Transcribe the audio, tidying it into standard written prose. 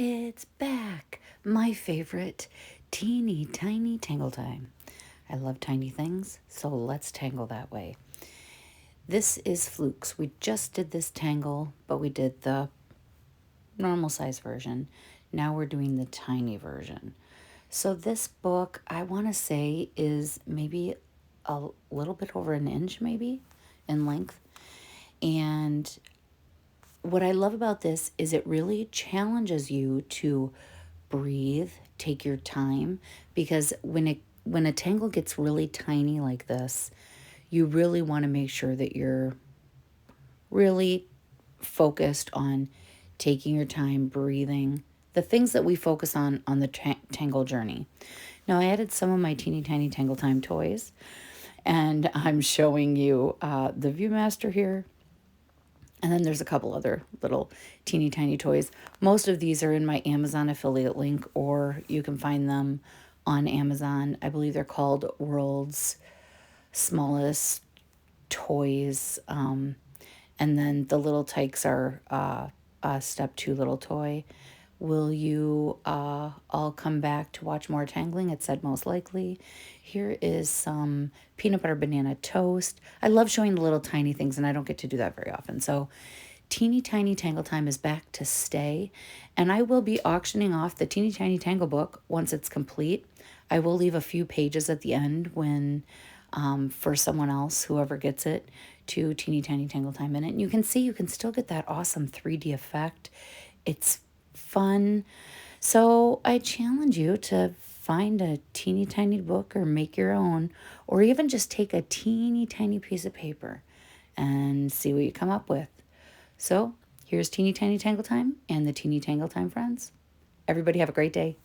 It's back, my favorite teeny tiny tangle time. I love tiny things, so let's tangle that way. This is Flukes. We just did this tangle, but we did the normal size version. Now we're doing the tiny version. So this book, I want to say, is maybe a little bit over an inch maybe in length. And what I love about this is it really challenges you to breathe, take your time, because when a tangle gets really tiny like this, you really want to make sure that you're really focused on taking your time, breathing, the things that we focus on the tangle journey. Now I added some of my teeny tiny tangle time toys, and I'm showing you the Viewmaster here. And then there's a couple other little teeny tiny toys. Most of these are in my Amazon affiliate link, or you can find them on Amazon. I believe they're called World's Smallest Toys. And then the little tykes are a step 2 little toy. Will you all come back to watch more tangling? It said most likely. Here is some peanut butter banana toast. I love showing the little tiny things, and I don't get to do that very often. So Teeny Tiny Tangle Time is back to stay, and I will be auctioning off the Teeny Tiny Tangle book once it's complete. I will leave a few pages at the end when for someone else, whoever gets it, to Teeny Tiny Tangle Time in it. And you can see you can still get that awesome 3D effect. It's fun. So I challenge you to find a teeny tiny book or make your own, or even just take a teeny tiny piece of paper and see what you come up with. So here's Teeny Tiny Tangle Time and the Teeny Tangle Time friends. Everybody have a great day.